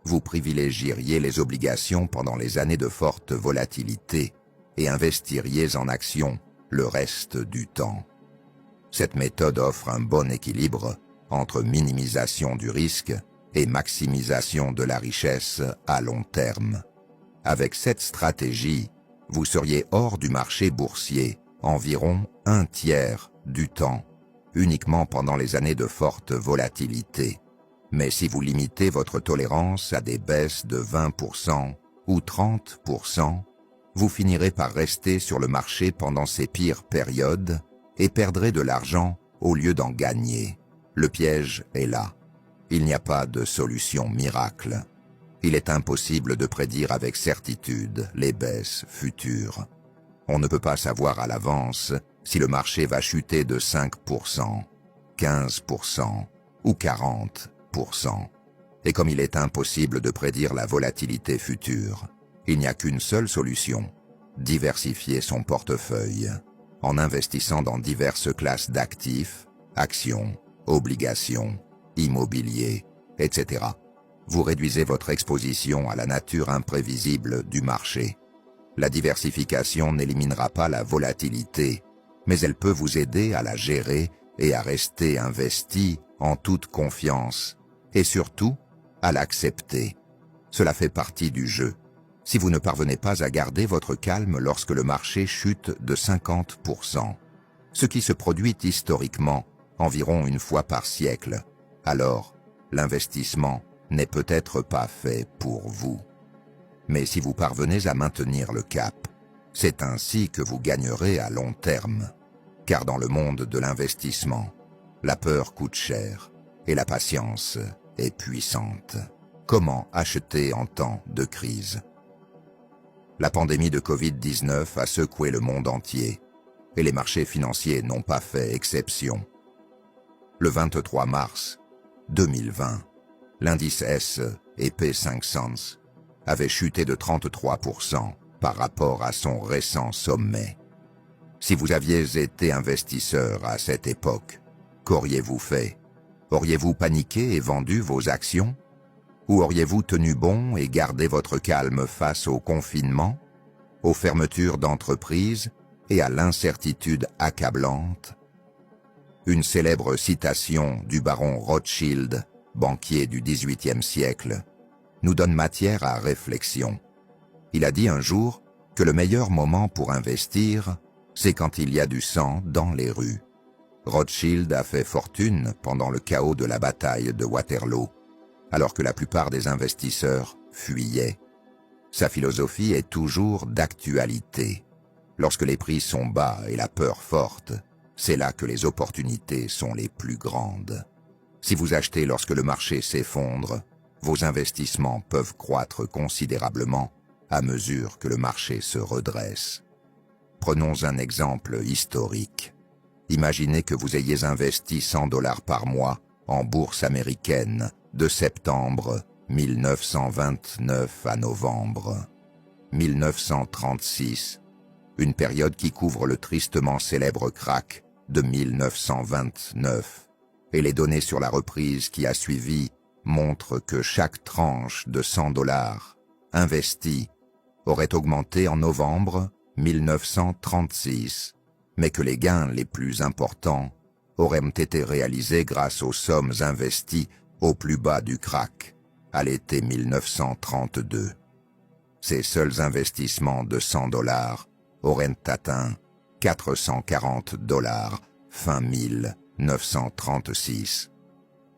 vous privilégieriez les obligations pendant les années de forte volatilité et investiriez en actions le reste du temps. Cette méthode offre un bon équilibre entre minimisation du risque et maximisation de la richesse à long terme. Avec cette stratégie, vous seriez hors du marché boursier environ un tiers du temps, uniquement pendant les années de forte volatilité. Mais si vous limitez votre tolérance à des baisses de 20% ou 30%, vous finirez par rester sur le marché pendant ces pires périodes et perdrez de l'argent au lieu d'en gagner. Le piège est là. Il n'y a pas de solution miracle. Il est impossible de prédire avec certitude les baisses futures. On ne peut pas savoir à l'avance si le marché va chuter de 5%, 15% ou 40%. Et comme il est impossible de prédire la volatilité future, il n'y a qu'une seule solution: diversifier son portefeuille en investissant dans diverses classes d'actifs, actions, obligations, immobilier, etc. Vous réduisez votre exposition à la nature imprévisible du marché. La diversification n'éliminera pas la volatilité, mais elle peut vous aider à la gérer et à rester investi en toute confiance, et surtout à l'accepter. Cela fait partie du jeu. Si vous ne parvenez pas à garder votre calme lorsque le marché chute de 50%, ce qui se produit historiquement environ une fois par siècle, alors l'investissement n'est peut-être pas fait pour vous. Mais si vous parvenez à maintenir le cap, c'est ainsi que vous gagnerez à long terme. Car dans le monde de l'investissement, la peur coûte cher et la patience est puissante. Comment acheter en temps de crise? La pandémie de Covid-19 a secoué le monde entier et les marchés financiers n'ont pas fait exception. Le 23 mars 2020, l'indice S&P 500 avait chuté de 33% par rapport à son récent sommet. Si vous aviez été investisseur à cette époque, qu'auriez-vous fait? Auriez-vous paniqué et vendu vos actions? Ou auriez-vous tenu bon et gardé votre calme face au confinement, aux fermetures d'entreprises et à l'incertitude accablante? Une célèbre citation du baron Rothschild, banquier du XVIIIe siècle, nous donne matière à réflexion. Il a dit un jour que le meilleur moment pour investir, c'est quand il y a du sang dans les rues. Rothschild a fait fortune pendant le chaos de la bataille de Waterloo, alors que la plupart des investisseurs fuyaient. Sa philosophie est toujours d'actualité. Lorsque les prix sont bas et la peur forte, c'est là que les opportunités sont les plus grandes. Si vous achetez lorsque le marché s'effondre, vos investissements peuvent croître considérablement à mesure que le marché se redresse. Prenons un exemple historique. Imaginez que vous ayez investi $100 par mois en bourse américaine de septembre 1929 à novembre 1936, une période qui couvre le tristement célèbre krach de 1929, et les données sur la reprise qui a suivi montrent que chaque tranche de $100 investie aurait augmenté en novembre 1936, mais que les gains les plus importants auraient été réalisés grâce aux sommes investies au plus bas du krach, à l'été 1932. Ces seuls investissements de $100 auraient atteint $440 fin 1936.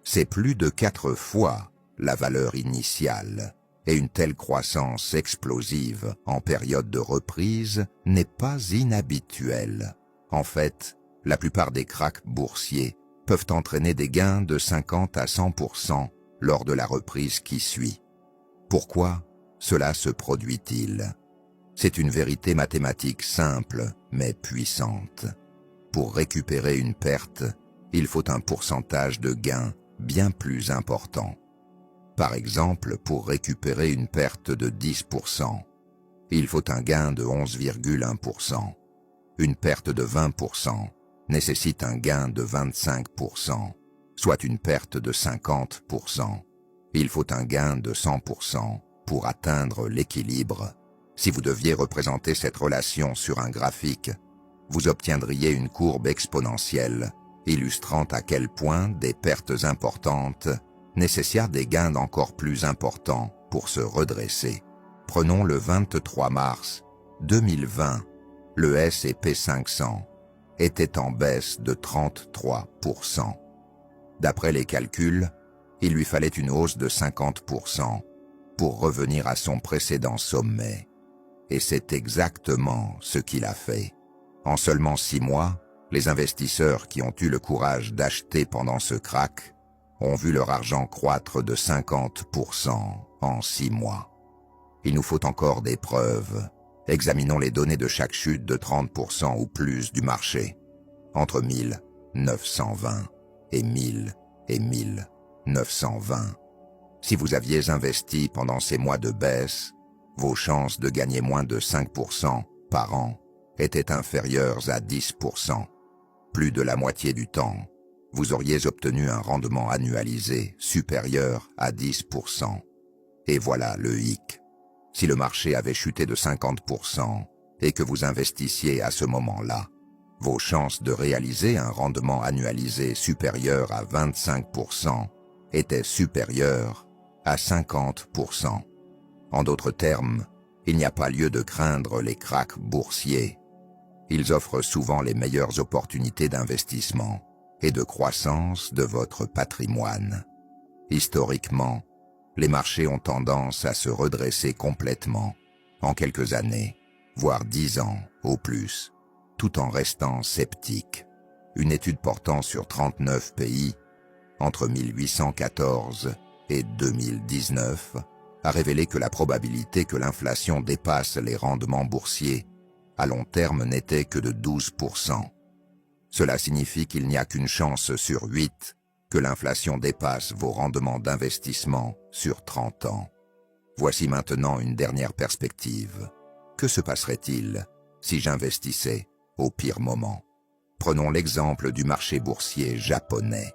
C'est plus de 4 fois la valeur initiale, et une telle croissance explosive en période de reprise n'est pas inhabituelle. En fait, la plupart des krachs boursiers peuvent entraîner des gains de 50 à 100% lors de la reprise qui suit. Pourquoi cela se produit-il? C'est une vérité mathématique simple mais puissante. Pour récupérer une perte, il faut un pourcentage de gain bien plus important. Par exemple, pour récupérer une perte de 10%, il faut un gain de 11,1%. Une perte de 20% nécessite un gain de 25%, soit une perte de 50%. Il faut un gain de 100% pour atteindre l'équilibre. Si vous deviez représenter cette relation sur un graphique, vous obtiendriez une courbe exponentielle illustrant à quel point des pertes importantes nécessitent des gains encore plus importants pour se redresser. Prenons le 23 mars 2020, le S&P 500 était en baisse de 33%. D'après les calculs, il lui fallait une hausse de 50% pour revenir à son précédent sommet. Et c'est exactement ce qu'il a fait. En seulement 6 mois, les investisseurs qui ont eu le courage d'acheter pendant ce krach ont vu leur argent croître de 50% en 6 mois. Il nous faut encore des preuves. Examinons les données de chaque chute de 30% ou plus du marché entre 1920 et 1920. Si vous aviez investi pendant ces mois de baisse, vos chances de gagner moins de 5% par an étaient inférieures à 10%. Plus de la moitié du temps, vous auriez obtenu un rendement annualisé supérieur à 10%. Et voilà le hic. Si le marché avait chuté de 50% et que vous investissiez à ce moment-là, vos chances de réaliser un rendement annualisé supérieur à 25% étaient supérieures à 50%. En d'autres termes, il n'y a pas lieu de craindre les krachs boursiers. Ils offrent souvent les meilleures opportunités d'investissement et de croissance de votre patrimoine. Historiquement, les marchés ont tendance à se redresser complètement en quelques années, voire 10 ans au plus, tout en restant sceptiques. Une étude portant sur 39 pays, entre 1814 et 2019, a révélé que la probabilité que l'inflation dépasse les rendements boursiers à long terme n'était que de 12%. Cela signifie qu'il n'y a qu'une chance sur 8 que l'inflation dépasse vos rendements d'investissement sur 30 ans. Voici maintenant une dernière perspective. Que se passerait-il si j'investissais au pire moment? Prenons l'exemple du marché boursier japonais.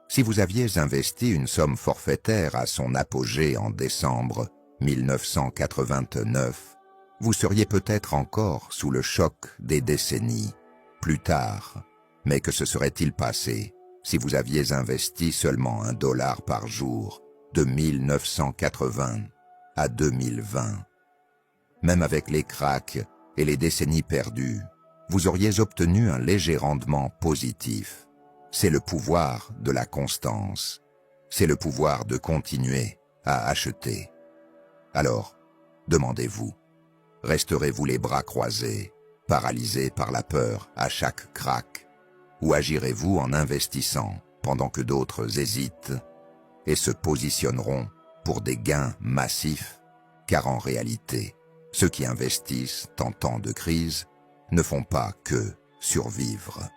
Si vous aviez investi une somme forfaitaire à son apogée en décembre 1989, vous seriez peut-être encore sous le choc des décennies plus tard. Mais que se serait-il passé si vous aviez investi seulement $1 par jour de 1980 à 2020? Même avec les krachs et les décennies perdues, vous auriez obtenu un léger rendement positif. C'est le pouvoir de la constance. C'est le pouvoir de continuer à acheter. Alors, demandez-vous, resterez-vous les bras croisés, paralysés par la peur à chaque krach, ou agirez-vous en investissant pendant que d'autres hésitent et se positionneront pour des gains massifs? Car en réalité, ceux qui investissent en temps de crise ne font pas que survivre.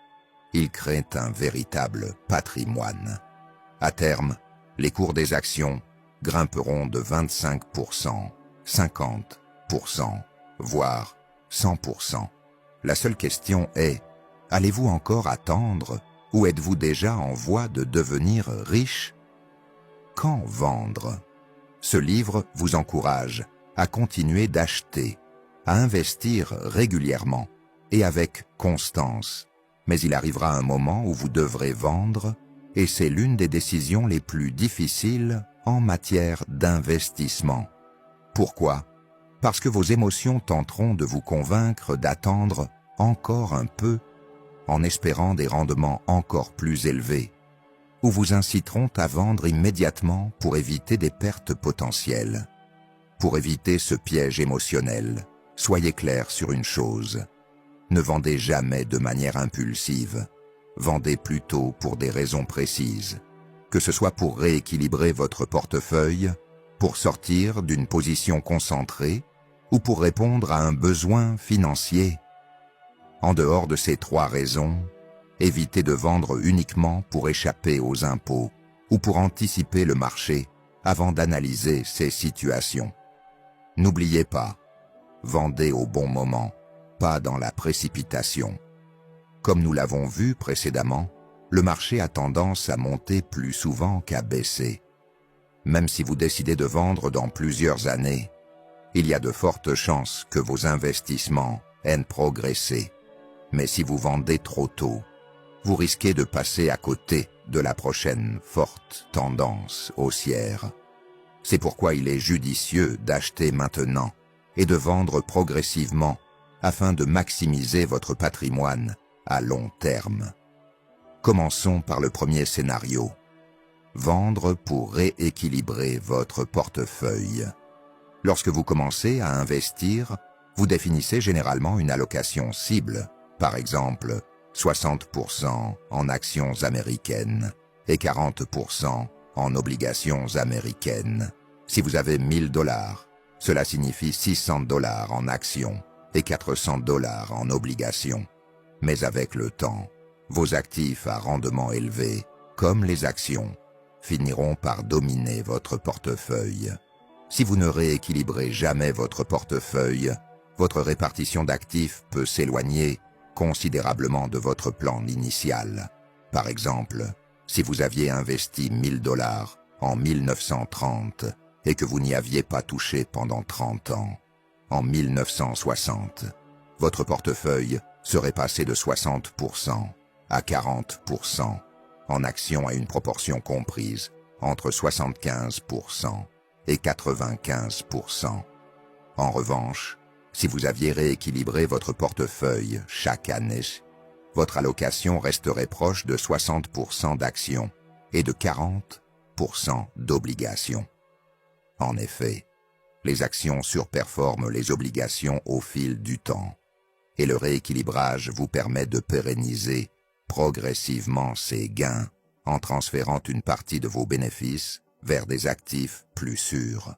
Ils créent un véritable patrimoine. À terme, les cours des actions grimperont de 25%, 50%, voire 100%. La seule question est, allez-vous encore attendre ou êtes-vous déjà en voie de devenir riche? Quand vendre? Ce livre vous encourage à continuer d'acheter, à investir régulièrement et avec constance. Mais il arrivera un moment où vous devrez vendre, et c'est l'une des décisions les plus difficiles en matière d'investissement. Pourquoi? Parce que vos émotions tenteront de vous convaincre d'attendre encore un peu en espérant des rendements encore plus élevés, ou vous inciteront à vendre immédiatement pour éviter des pertes potentielles. Pour éviter ce piège émotionnel, soyez clair sur une chose. Ne vendez jamais de manière impulsive. Vendez plutôt pour des raisons précises, que ce soit pour rééquilibrer votre portefeuille, pour sortir d'une position concentrée ou pour répondre à un besoin financier. En dehors de ces trois raisons, évitez de vendre uniquement pour échapper aux impôts ou pour anticiper le marché avant d'analyser ces situations. N'oubliez pas, vendez au bon moment, pas dans la précipitation. Comme nous l'avons vu précédemment, le marché a tendance à monter plus souvent qu'à baisser. Même si vous décidez de vendre dans plusieurs années, il y a de fortes chances que vos investissements aient progressé. Mais si vous vendez trop tôt, vous risquez de passer à côté de la prochaine forte tendance haussière. C'est pourquoi il est judicieux d'acheter maintenant et de vendre progressivement afin de maximiser votre patrimoine à long terme. Commençons par le premier scénario. Vendre pour rééquilibrer votre portefeuille. Lorsque vous commencez à investir, vous définissez généralement une allocation cible, par exemple 60% en actions américaines et 40% en obligations américaines. Si vous avez 1000 $, cela signifie 600 $ en actions et 400 $ en obligations. Mais avec le temps, vos actifs à rendement élevé, comme les actions, finiront par dominer votre portefeuille. Si vous ne rééquilibrez jamais votre portefeuille, votre répartition d'actifs peut s'éloigner considérablement de votre plan initial. Par exemple, si vous aviez investi 1000 $ en 1930 et que vous n'y aviez pas touché pendant 30 ans, en 1960, votre portefeuille serait passé de 60% à 40% en actions à une proportion comprise entre 75% et 95%. En revanche, si vous aviez rééquilibré votre portefeuille chaque année, votre allocation resterait proche de 60% d'actions et de 40% d'obligations. En effet, les actions surperforment les obligations au fil du temps, et le rééquilibrage vous permet de pérenniser progressivement ces gains en transférant une partie de vos bénéfices vers des actifs plus sûrs.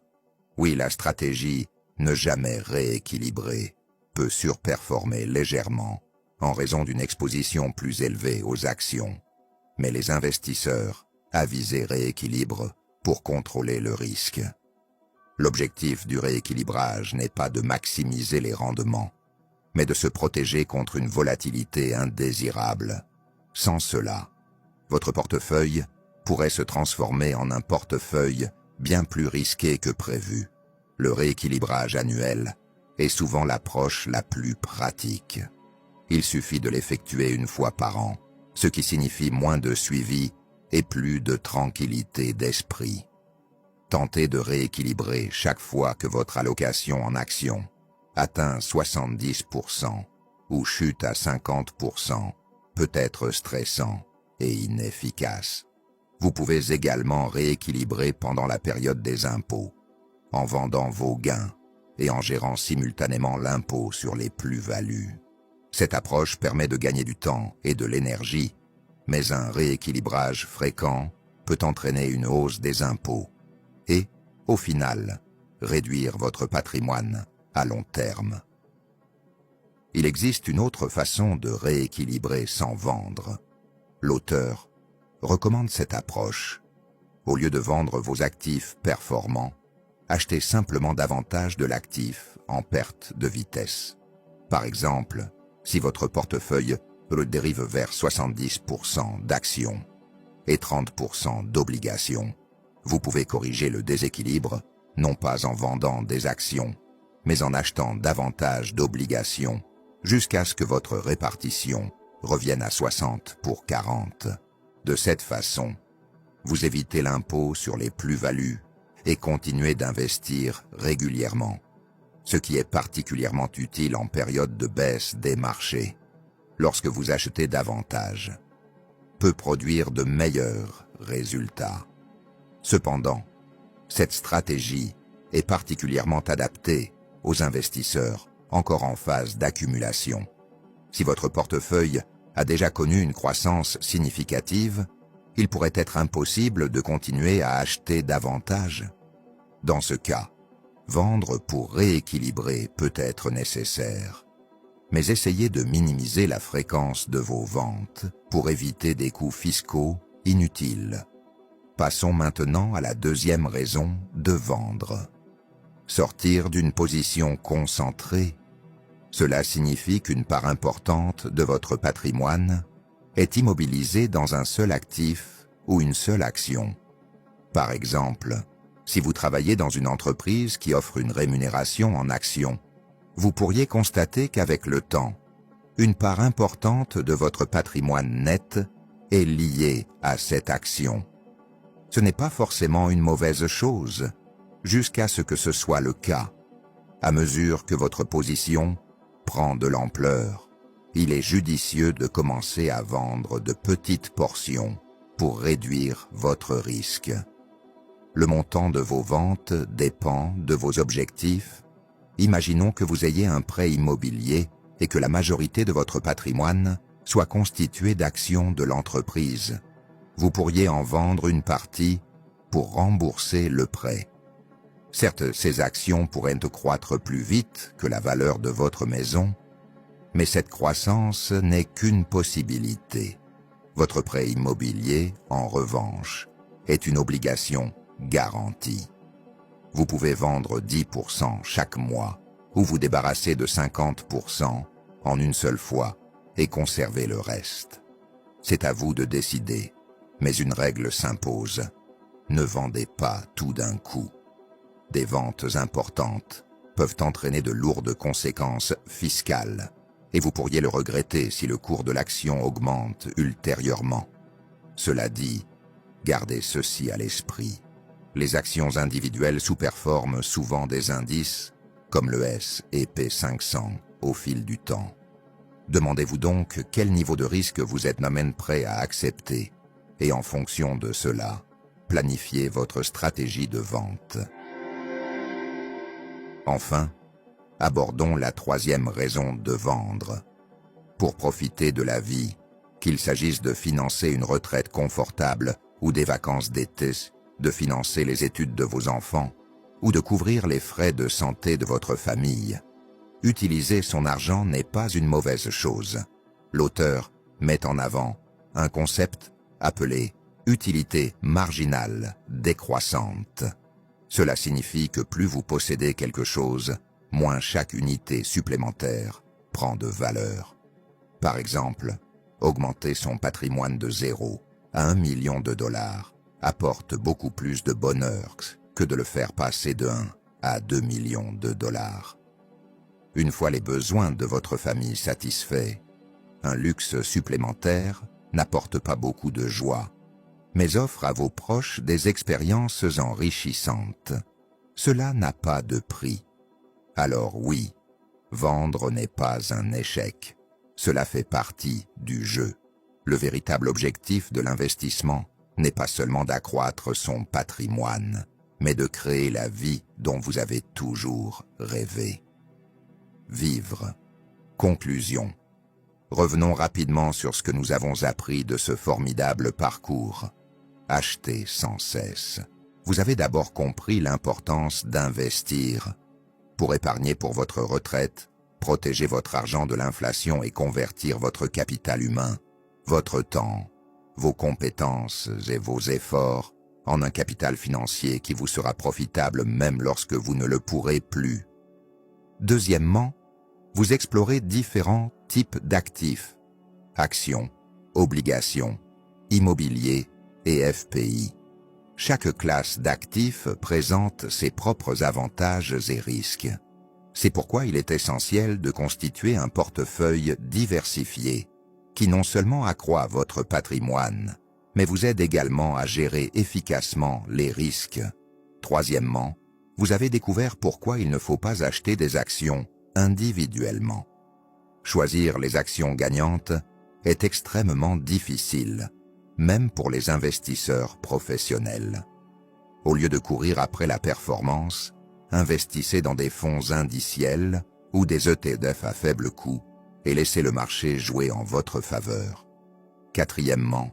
Oui, la stratégie ne jamais rééquilibrer peut surperformer légèrement en raison d'une exposition plus élevée aux actions, mais les investisseurs avisés rééquilibrent pour contrôler le risque. L'objectif du rééquilibrage n'est pas de maximiser les rendements, mais de se protéger contre une volatilité indésirable. Sans cela, votre portefeuille pourrait se transformer en un portefeuille bien plus risqué que prévu. Le rééquilibrage annuel est souvent l'approche la plus pratique. Il suffit de l'effectuer une fois par an, ce qui signifie moins de suivi et plus de tranquillité d'esprit. Tentez de rééquilibrer chaque fois que votre allocation en actions atteint 70% ou chute à 50%, peut être stressant et inefficace. Vous pouvez également rééquilibrer pendant la période des impôts, en vendant vos gains et en gérant simultanément l'impôt sur les plus-values. Cette approche permet de gagner du temps et de l'énergie, mais un rééquilibrage fréquent peut entraîner une hausse des impôts et, au final, réduire votre patrimoine à long terme. Il existe une autre façon de rééquilibrer sans vendre. L'auteur recommande cette approche. Au lieu de vendre vos actifs performants, achetez simplement davantage de l'actif en perte de vitesse. Par exemple, si votre portefeuille dérive vers 70% d'actions et 30% d'obligations, vous pouvez corriger le déséquilibre non pas en vendant des actions, mais en achetant davantage d'obligations jusqu'à ce que votre répartition revienne à 60 pour 40. De cette façon, vous évitez l'impôt sur les plus-values et continuez d'investir régulièrement, ce qui est particulièrement utile en période de baisse des marchés. Lorsque vous achetez davantage, peut produire de meilleurs résultats. Cependant, cette stratégie est particulièrement adaptée aux investisseurs encore en phase d'accumulation. Si votre portefeuille a déjà connu une croissance significative, il pourrait être impossible de continuer à acheter davantage. Dans ce cas, vendre pour rééquilibrer peut être nécessaire. Mais essayez de minimiser la fréquence de vos ventes pour éviter des coûts fiscaux inutiles. Passons maintenant à la deuxième raison de vendre. Sortir d'une position concentrée. Cela signifie qu'une part importante de votre patrimoine est immobilisée dans un seul actif ou une seule action. Par exemple, si vous travaillez dans une entreprise qui offre une rémunération en actions, vous pourriez constater qu'avec le temps, une part importante de votre patrimoine net est liée à cette action. Ce n'est pas forcément une mauvaise chose, jusqu'à ce que ce soit le cas. À mesure que votre position prend de l'ampleur, il est judicieux de commencer à vendre de petites portions pour réduire votre risque. Le montant de vos ventes dépend de vos objectifs. Imaginons que vous ayez un prêt immobilier et que la majorité de votre patrimoine soit constituée d'actions de l'entreprise. Vous pourriez en vendre une partie pour rembourser le prêt. Certes, ces actions pourraient croître plus vite que la valeur de votre maison, mais cette croissance n'est qu'une possibilité. Votre prêt immobilier, en revanche, est une obligation garantie. Vous pouvez vendre 10% chaque mois ou vous débarrasser de 50% en une seule fois et conserver le reste. C'est à vous de décider, mais une règle s'impose. Ne vendez pas tout d'un coup. Des ventes importantes peuvent entraîner de lourdes conséquences fiscales et vous pourriez le regretter si le cours de l'action augmente ultérieurement. Cela dit, gardez ceci à l'esprit. Les actions individuelles sous-performent souvent des indices comme le S&P 500 au fil du temps. Demandez-vous donc quel niveau de risque vous êtes même prêt à accepter et en fonction de cela, planifiez votre stratégie de vente. Enfin, abordons la troisième raison de vendre. Pour profiter de la vie, qu'il s'agisse de financer une retraite confortable ou des vacances d'été, de financer les études de vos enfants ou de couvrir les frais de santé de votre famille, utiliser son argent n'est pas une mauvaise chose. L'auteur met en avant un concept appelé utilité marginale décroissante. Cela signifie que plus vous possédez quelque chose, moins chaque unité supplémentaire prend de valeur. Par exemple, augmenter son patrimoine de 0 à 1 million de dollars apporte beaucoup plus de bonheur que de le faire passer de 1 à 2 millions de dollars. Une fois les besoins de votre famille satisfaits, un luxe supplémentaire n'apporte pas beaucoup de joie, mais offre à vos proches des expériences enrichissantes. Cela n'a pas de prix. Alors oui, vendre n'est pas un échec. Cela fait partie du jeu. Le véritable objectif de l'investissement n'est pas seulement d'accroître son patrimoine, mais de créer la vie dont vous avez toujours rêvé. Vivre. Conclusion. Revenons rapidement sur ce que nous avons appris de ce formidable parcours. Achetez sans cesse. Vous avez d'abord compris l'importance d'investir. Pour épargner pour votre retraite, protéger votre argent de l'inflation et convertir votre capital humain, votre temps, vos compétences et vos efforts en un capital financier qui vous sera profitable même lorsque vous ne le pourrez plus. Deuxièmement, vous explorez différents types d'actifs, actions, obligations, immobilier et FPI. Chaque classe d'actifs présente ses propres avantages et risques. C'est pourquoi il est essentiel de constituer un portefeuille diversifié qui non seulement accroît votre patrimoine, mais vous aide également à gérer efficacement les risques. Troisièmement, vous avez découvert pourquoi il ne faut pas acheter des actions individuellement. Choisir les actions gagnantes est extrêmement difficile, même pour les investisseurs professionnels. Au lieu de courir après la performance, investissez dans des fonds indiciels ou des ETF à faible coût et laissez le marché jouer en votre faveur. Quatrièmement,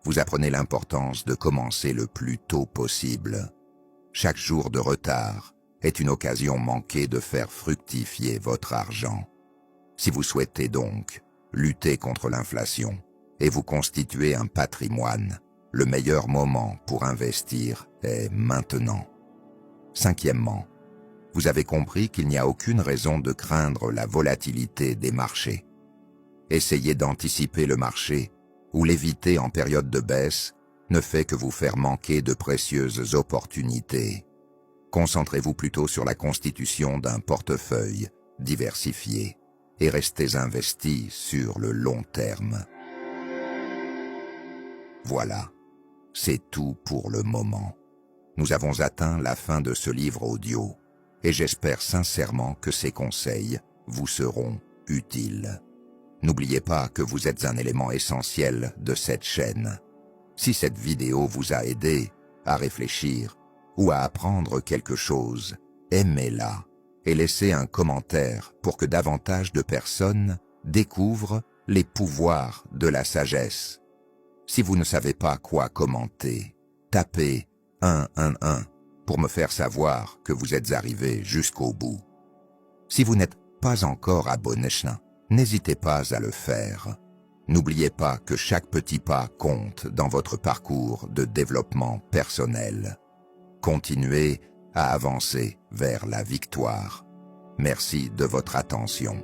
vous apprenez l'importance de commencer le plus tôt possible. Chaque jour de retard est une occasion manquée de faire fructifier votre argent. Si vous souhaitez donc lutter contre l'inflation et vous constituer un patrimoine, le meilleur moment pour investir est maintenant. Cinquièmement, vous avez compris qu'il n'y a aucune raison de craindre la volatilité des marchés. Essayez d'anticiper le marché ou l'éviter en période de baisse ne fait que vous faire manquer de précieuses opportunités. Concentrez-vous plutôt sur la constitution d'un portefeuille diversifié et restez investi sur le long terme. Voilà, c'est tout pour le moment. Nous avons atteint la fin de ce livre audio et j'espère sincèrement que ces conseils vous seront utiles. N'oubliez pas que vous êtes un élément essentiel de cette chaîne. Si cette vidéo vous a aidé à réfléchir ou à apprendre quelque chose, aimez-la et laissez un commentaire pour que davantage de personnes découvrent les pouvoirs de la sagesse. Si vous ne savez pas quoi commenter, tapez 111 pour me faire savoir que vous êtes arrivé jusqu'au bout. Si vous n'êtes pas encore abonné, n'hésitez pas à le faire. N'oubliez pas que chaque petit pas compte dans votre parcours de développement personnel. Continuez à avancer vers la victoire. Merci de votre attention.